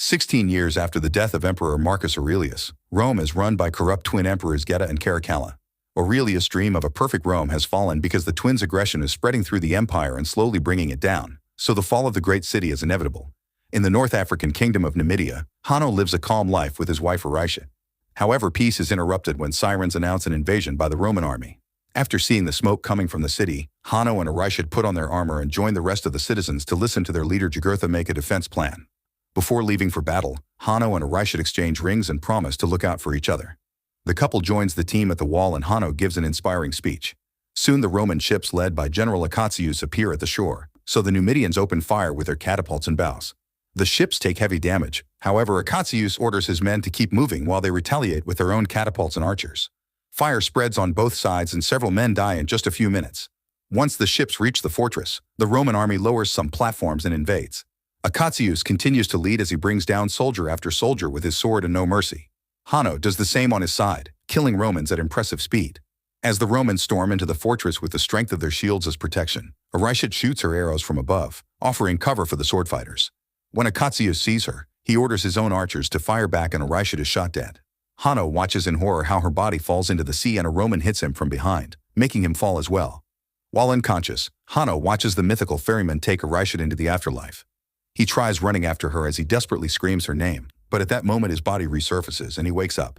16 years after the death of Emperor Marcus Aurelius, Rome is run by corrupt twin emperors Geta and Caracalla. Aurelius' dream of a perfect Rome has fallen because the twins' aggression is spreading through the empire and slowly bringing it down, so the fall of the great city is inevitable. In the North African kingdom of Numidia, Hanno lives a calm life with his wife Aricia. However, peace is interrupted when sirens announce an invasion by the Roman army. After seeing the smoke coming from the city, Hanno and Aricia put on their armor and join the rest of the citizens to listen to their leader Jugurtha make a defense plan. Before leaving for battle, Hanno and Aricia exchange rings and promise to look out for each other. The couple joins the team at the wall and Hanno gives an inspiring speech. Soon the Roman ships led by General Acatius appear at the shore, so the Numidians open fire with their catapults and bows. The ships take heavy damage, however Acatius orders his men to keep moving while they retaliate with their own catapults and archers. Fire spreads on both sides and several men die in just a few minutes. Once the ships reach the fortress, the Roman army lowers some platforms and invades. Acatius continues to lead as he brings down soldier after soldier with his sword and no mercy. Hanno does the same on his side, killing Romans at impressive speed. As the Romans storm into the fortress with the strength of their shields as protection, Aricia shoots her arrows from above, offering cover for the sword fighters. When Acatius sees her, he orders his own archers to fire back and Aricia is shot dead. Hanno watches in horror how her body falls into the sea and a Roman hits him from behind, making him fall as well. While unconscious, Hanno watches the mythical ferryman take Aricia into the afterlife. He tries running after her as he desperately screams her name, but at that moment his body resurfaces and he wakes up.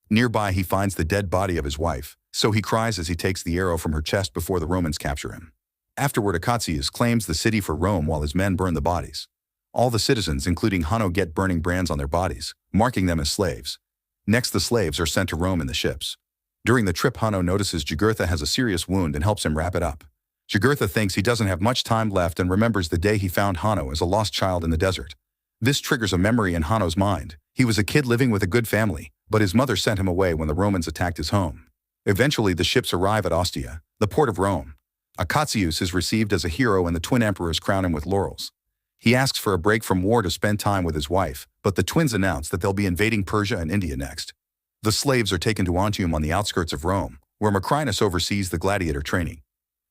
Nearby he finds the dead body of his wife, so he cries as he takes the arrow from her chest before the Romans capture him. Afterward Acatius claims the city for Rome while his men burn the bodies. All the citizens, including Hanno, get burning brands on their bodies, marking them as slaves. Next the slaves are sent to Rome in the ships. During the trip Hanno notices Jugurtha has a serious wound and helps him wrap it up. Jugurtha thinks he doesn't have much time left and remembers the day he found Hanno as a lost child in the desert. This triggers a memory in Hanno's mind. He was a kid living with a good family, but his mother sent him away when the Romans attacked his home. Eventually the ships arrive at Ostia, the port of Rome. Acatius is received as a hero and the twin emperors crown him with laurels. He asks for a break from war to spend time with his wife, but the twins announce that they'll be invading Persia and India next. The slaves are taken to Antium on the outskirts of Rome, where Macrinus oversees the gladiator training.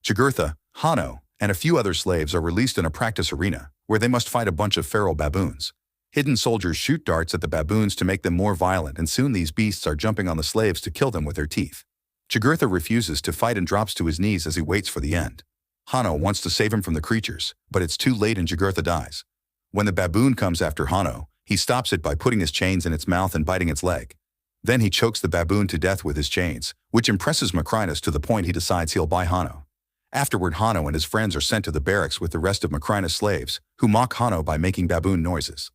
Jugurtha, Hanno, and a few other slaves are released in a practice arena, where they must fight a bunch of feral baboons. Hidden soldiers shoot darts at the baboons to make them more violent, and soon these beasts are jumping on the slaves to kill them with their teeth. Jugurtha refuses to fight and drops to his knees as he waits for the end. Hanno wants to save him from the creatures, but it's too late and Jugurtha dies. When the baboon comes after Hanno, he stops it by putting his chains in its mouth and biting its leg. Then he chokes the baboon to death with his chains, which impresses Macrinus to the point he decides he'll buy Hanno. Afterward, Hanno and his friends are sent to the barracks with the rest of Macrinus' slaves, who mock Hanno by making baboon noises.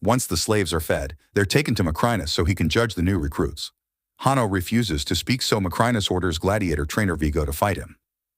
Once the slaves are fed, they're taken to Macrinus so he can judge the new recruits. Hanno refuses to speak, so Macrinus orders gladiator trainer Vigo to fight him.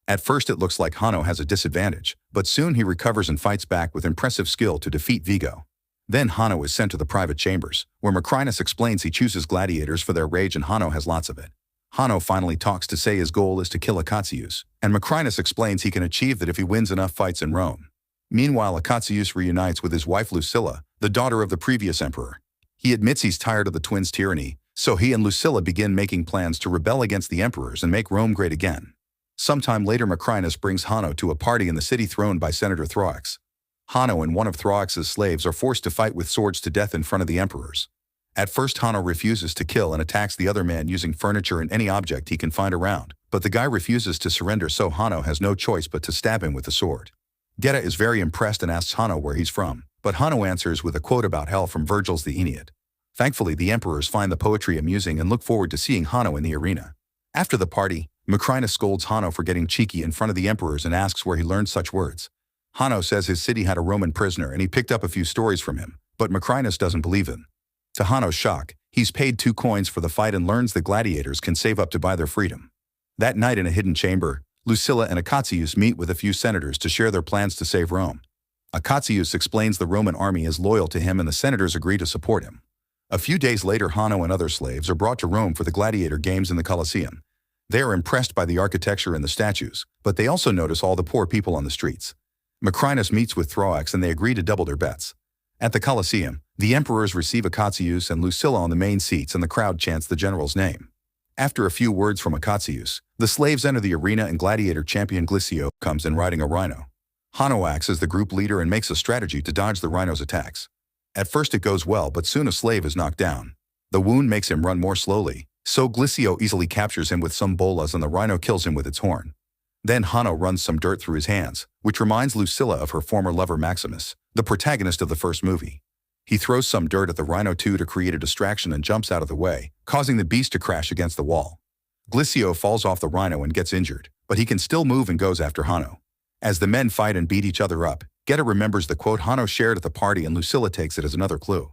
At first it looks like Hanno has a disadvantage, but soon he recovers and fights back with impressive skill to defeat Vigo. Then Hanno is sent to the private chambers, where Macrinus explains he chooses gladiators for their rage and Hanno has lots of it. Hanno finally talks to say his goal is to kill Acatius, and Macrinus explains he can achieve that if he wins enough fights in Rome. Meanwhile, Acatius reunites with his wife Lucilla, the daughter of the previous emperor. He admits he's tired of the twins' tyranny, so he and Lucilla begin making plans to rebel against the emperors and make Rome great again. Sometime later Macrinus brings Hanno to a party in the city thrown by Senator Thrax. Hanno and one of Thrax's slaves are forced to fight with swords to death in front of the emperors. At first Hanno refuses to kill and attacks the other man using furniture and any object he can find around, but the guy refuses to surrender, so Hanno has no choice but to stab him with the sword. Geta is very impressed and asks Hanno where he's from, but Hanno answers with a quote about hell from Virgil's The Aeneid. Thankfully the emperors find the poetry amusing and look forward to seeing Hanno in the arena. After the party, Macrinus scolds Hanno for getting cheeky in front of the emperors and asks where he learned such words. Hanno says his city had a Roman prisoner and he picked up a few stories from him, but Macrinus doesn't believe him. To Hanno's shock, he's paid 2 coins for the fight and learns the gladiators can save up to buy their freedom. That night in a hidden chamber, Lucilla and Acatius meet with a few senators to share their plans to save Rome. Acatius explains the Roman army is loyal to him and the senators agree to support him. A few days later Hanno and other slaves are brought to Rome for the gladiator games in the Colosseum. They are impressed by the architecture and the statues, but they also notice all the poor people on the streets. Macrinus meets with Thrax and they agree to double their bets. At the Colosseum, the emperors receive Acatius and Lucilla on the main seats and the crowd chants the general's name. After a few words from Acatius, the slaves enter the arena and gladiator champion Glycio comes in riding a rhino. Hanno acts as the group leader and makes a strategy to dodge the rhino's attacks. At first it goes well, but soon a slave is knocked down. The wound makes him run more slowly, so Glicio easily captures him with some bolas and the rhino kills him with its horn. Then Hanno runs some dirt through his hands, which reminds Lucilla of her former lover Maximus, the protagonist of the first movie. He throws some dirt at the rhino too to create a distraction and jumps out of the way, causing the beast to crash against the wall. Glicio falls off the rhino and gets injured, but he can still move and goes after Hanno. As the men fight and beat each other up, Geta remembers the quote Hanno shared at the party and Lucilla takes it as another clue.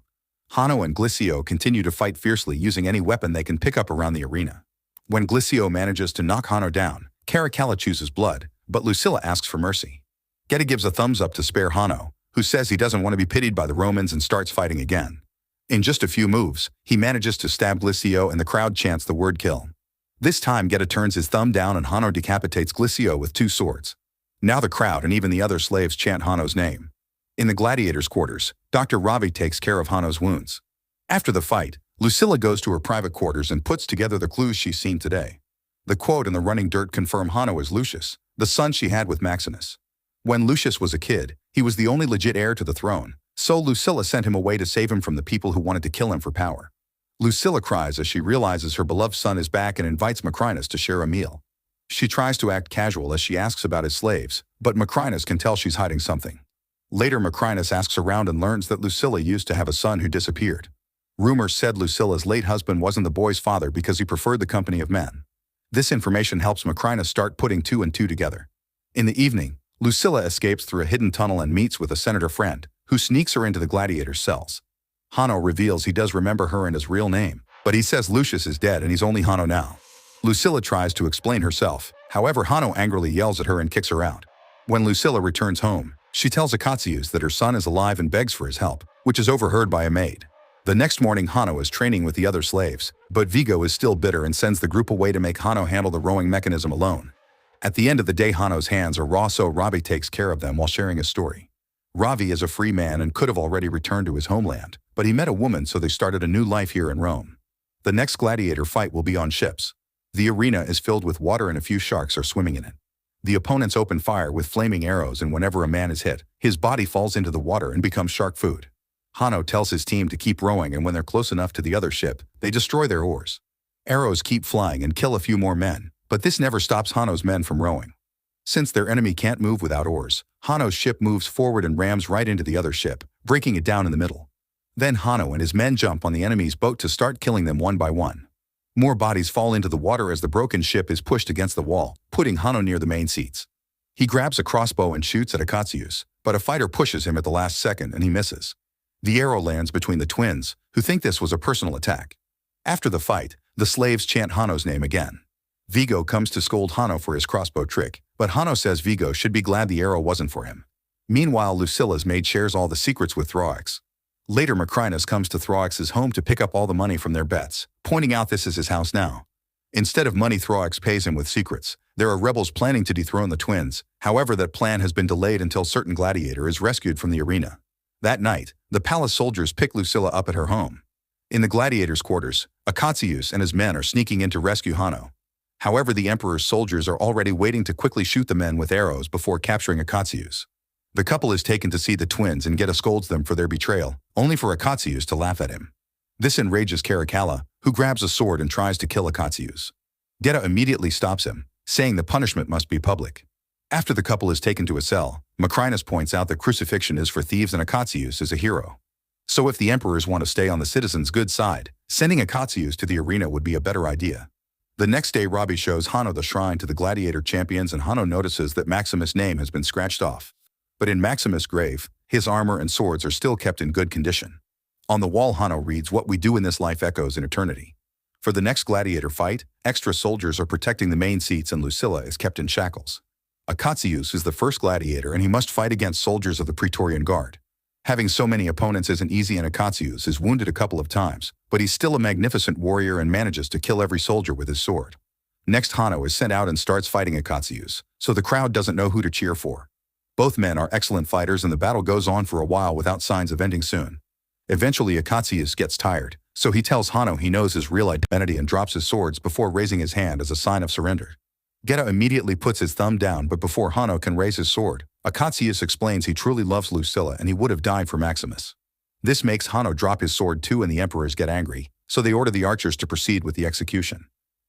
Hanno and Glicio continue to fight fiercely using any weapon they can pick up around the arena. When Glicio manages to knock Hanno down, Caracalla chooses blood, but Lucilla asks for mercy. Geta gives a thumbs up to spare Hanno, who says he doesn't want to be pitied by the Romans and starts fighting again. In just a few moves, he manages to stab Glicio and the crowd chants the word kill. This time Geta turns his thumb down and Hanno decapitates Glicio with 2 swords. Now the crowd and even the other slaves chant Hanno's name. In the gladiators' quarters, Dr. Ravi takes care of Hanno's wounds. After the fight, Lucilla goes to her private quarters and puts together the clues she's seen today. The quote and the running dirt confirm Hanno is Lucius, the son she had with Maximus. When Lucius was a kid, he was the only legit heir to the throne, so Lucilla sent him away to save him from the people who wanted to kill him for power. Lucilla cries as she realizes her beloved son is back and invites Macrinus to share a meal. She tries to act casual as she asks about his slaves, but Macrinus can tell she's hiding something. Later Macrinus asks around and learns that Lucilla used to have a son who disappeared. Rumors said Lucilla's late husband wasn't the boy's father because he preferred the company of men. This information helps Macrinus start putting 2 and 2 together. In the evening, Lucilla escapes through a hidden tunnel and meets with a senator friend, who sneaks her into the gladiator's cells. Hanno reveals he does remember her and his real name, but he says Lucius is dead and he's only Hanno now. Lucilla tries to explain herself, however Hanno angrily yells at her and kicks her out. When Lucilla returns home, she tells Acacius that her son is alive and begs for his help, which is overheard by a maid. The next morning Hanno is training with the other slaves, but Vigo is still bitter and sends the group away to make Hanno handle the rowing mechanism alone. At the end of the day Hanno's hands are raw, so Ravi takes care of them while sharing his story. Ravi is a free man and could have already returned to his homeland, but he met a woman, so they started a new life here in Rome. The next gladiator fight will be on ships. The arena is filled with water and a few sharks are swimming in it. The opponents open fire with flaming arrows, and whenever a man is hit, his body falls into the water and becomes shark food. Hanno tells his team to keep rowing, and when they're close enough to the other ship, they destroy their oars. Arrows keep flying and kill a few more men, but this never stops Hanno's men from rowing. Since their enemy can't move without oars, Hanno's ship moves forward and rams right into the other ship, breaking it down in the middle. Then Hanno and his men jump on the enemy's boat to start killing them one by one. More bodies fall into the water as the broken ship is pushed against the wall, putting Hanno near the main seats. He grabs a crossbow and shoots at Acacius, but a fighter pushes him at the last second and he misses. The arrow lands between the twins, who think this was a personal attack. After the fight, the slaves chant Hanno's name again. Vigo comes to scold Hanno for his crossbow trick, but Hanno says Vigo should be glad the arrow wasn't for him. Meanwhile, Lucilla's maid shares all the secrets with Thrax. Later, Macrinus comes to Thrax's home to pick up all the money from their bets, pointing out this is his house now. Instead of money, Thrax pays him with secrets. There are rebels planning to dethrone the twins, however that plan has been delayed until certain gladiator is rescued from the arena. That night, the palace soldiers pick Lucilla up at her home. In the gladiators' quarters, Acacius and his men are sneaking in to rescue Hanno. However, the emperor's soldiers are already waiting to quickly shoot the men with arrows before capturing Acacius. The couple is taken to see the twins and Geta scolds them for their betrayal, only for Acacius to laugh at him. This enrages Caracalla, who grabs a sword and tries to kill Acacius. Geta immediately stops him, saying the punishment must be public. After the couple is taken to a cell, Macrinus points out that crucifixion is for thieves and Acacius is a hero. So if the emperors want to stay on the citizens' good side, sending Acacius to the arena would be a better idea. The next day Ravi shows Hanno the shrine to the gladiator champions, and Hanno notices that Maximus' name has been scratched off. But in Maximus' grave, his armor and swords are still kept in good condition. On the wall Hanno reads, "What we do in this life echoes in eternity." For the next gladiator fight, extra soldiers are protecting the main seats and Lucilla is kept in shackles. Acacius is the first gladiator and he must fight against soldiers of the Praetorian Guard. Having so many opponents isn't easy, and Acacius is wounded a couple of times, but he's still a magnificent warrior and manages to kill every soldier with his sword. Next, Hanno is sent out and starts fighting Acacius, so the crowd doesn't know who to cheer for. Both men are excellent fighters and the battle goes on for a while without signs of ending soon. Eventually Acacius gets tired, so he tells Hanno he knows his real identity and drops his swords before raising his hand as a sign of surrender. Geta immediately puts his thumb down, but before Hanno can raise his sword, Acacius explains he truly loves Lucilla and he would have died for Maximus. This makes Hanno drop his sword too and the emperors get angry, so they order the archers to proceed with the execution.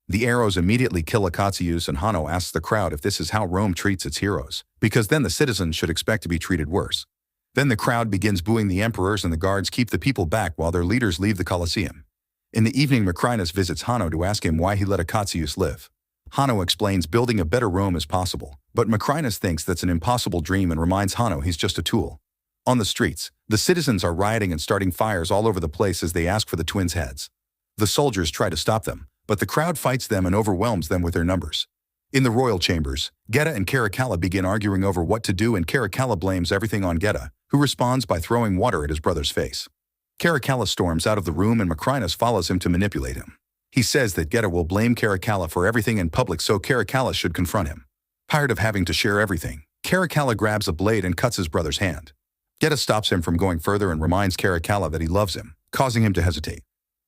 The arrows immediately kill Akatius and Hanno asks the crowd if this is how Rome treats its heroes, because then the citizens should expect to be treated worse. Then the crowd begins booing the emperors and the guards keep the people back while their leaders leave the Colosseum. In the evening, Macrinus visits Hanno to ask him why he let Akatius live. Hanno explains building a better Rome is possible, but Macrinus thinks that's an impossible dream and reminds Hanno he's just a tool. On the streets, the citizens are rioting and starting fires all over the place as they ask for the twins' heads. The soldiers try to stop them, but the crowd fights them and overwhelms them with their numbers. In the royal chambers, Geta and Caracalla begin arguing over what to do and Caracalla blames everything on Geta, who responds by throwing water at his brother's face. Caracalla storms out of the room and Macrinus follows him to manipulate him. He says that Geta will blame Caracalla for everything in public so Caracalla should confront him. Tired of having to share everything, Caracalla grabs a blade and cuts his brother's hand. Geta stops him from going further and reminds Caracalla that he loves him, causing him to hesitate.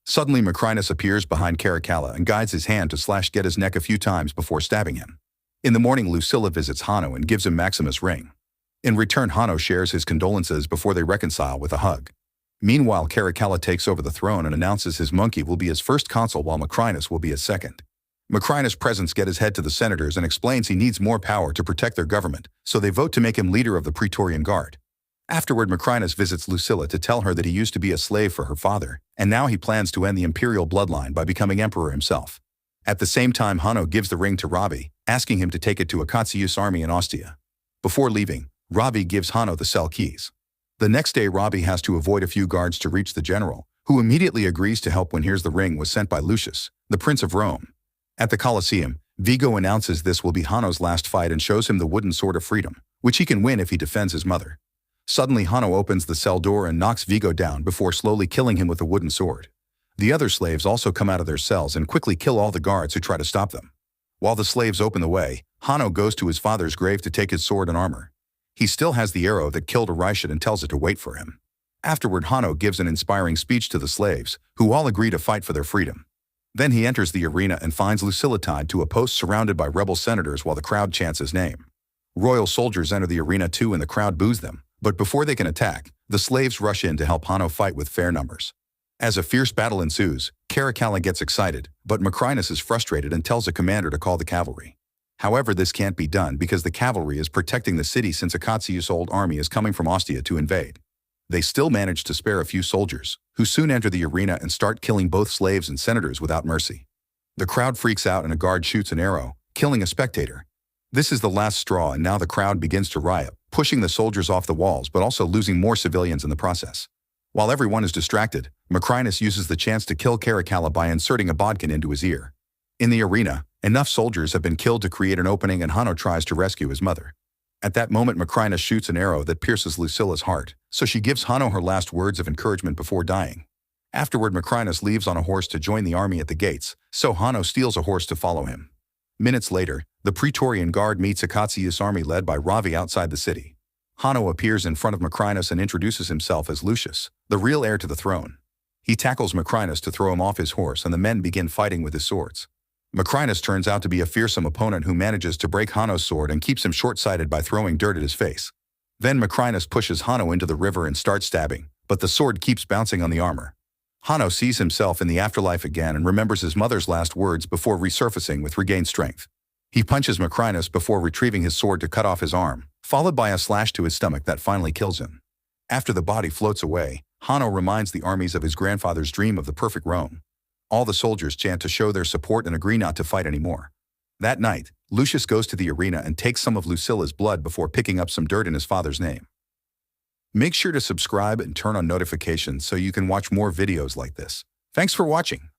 Suddenly Macrinus appears behind Caracalla and guides his hand to slash Geta's neck a few times before stabbing him. In the morning, Lucilla visits Hanno and gives him Maximus' ring. In return, Hanno shares his condolences before they reconcile with a hug. Meanwhile, Caracalla takes over the throne and announces his monkey will be his first consul while Macrinus will be his second. Macrinus presents Geta's head to the senators and explains he needs more power to protect their government, so they vote to make him leader of the Praetorian Guard. Afterward, Macrinus visits Lucilla to tell her that he used to be a slave for her father, and now he plans to end the imperial bloodline by becoming emperor himself. At the same time, Hanno gives the ring to Ravi, asking him to take it to Akatius' army in Ostia. Before leaving, Ravi gives Hanno the cell keys. The next day, Ravi has to avoid a few guards to reach the general, who immediately agrees to help when hears the ring was sent by Lucius, the Prince of Rome. At the Colosseum, Vigo announces this will be Hanno's last fight and shows him the wooden sword of freedom, which he can win if he defends his mother. Suddenly, Hanno opens the cell door and knocks Vigo down before slowly killing him with a wooden sword. The other slaves also come out of their cells and quickly kill all the guards who try to stop them. While the slaves open the way, Hanno goes to his father's grave to take his sword and armor. He still has the arrow that killed Arishad and tells it to wait for him. Afterward, Hanno gives an inspiring speech to the slaves, who all agree to fight for their freedom. Then he enters the arena and finds Lucilla tied to a post surrounded by rebel senators while the crowd chants his name. Royal soldiers enter the arena too and the crowd boos them, but before they can attack, the slaves rush in to help Hanno fight with fair numbers. As a fierce battle ensues, Caracalla gets excited, but Macrinus is frustrated and tells a commander to call the cavalry. However, this can't be done because the cavalry is protecting the city since Akatius' old army is coming from Ostia to invade. They still manage to spare a few soldiers, who soon enter the arena and start killing both slaves and senators without mercy. The crowd freaks out and a guard shoots an arrow, killing a spectator. This is the last straw and now the crowd begins to riot, pushing the soldiers off the walls but also losing more civilians in the process. While everyone is distracted, Macrinus uses the chance to kill Caracalla by inserting a bodkin into his ear. In the arena, enough soldiers have been killed to create an opening and Hanno tries to rescue his mother. At that moment, Macrinus shoots an arrow that pierces Lucilla's heart, so she gives Hanno her last words of encouragement before dying. Afterward, Macrinus leaves on a horse to join the army at the gates, so Hanno steals a horse to follow him. Minutes later, the Praetorian Guard meets Akatius' army led by Ravi outside the city. Hanno appears in front of Macrinus and introduces himself as Lucius, the real heir to the throne. He tackles Macrinus to throw him off his horse and the men begin fighting with his swords. Macrinus turns out to be a fearsome opponent who manages to break Hanno's sword and keeps him short-sighted by throwing dirt at his face. Then Macrinus pushes Hanno into the river and starts stabbing, but the sword keeps bouncing on the armor. Hanno sees himself in the afterlife again and remembers his mother's last words before resurfacing with regained strength. He punches Macrinus before retrieving his sword to cut off his arm, followed by a slash to his stomach that finally kills him. After the body floats away, Hanno reminds the armies of his grandfather's dream of the perfect Rome. All the soldiers chant to show their support and agree not to fight anymore. That night, Lucius goes to the arena and takes some of Lucilla's blood before picking up some dirt in his father's name. Make sure to subscribe and turn on notifications so you can watch more videos like this. Thanks for watching.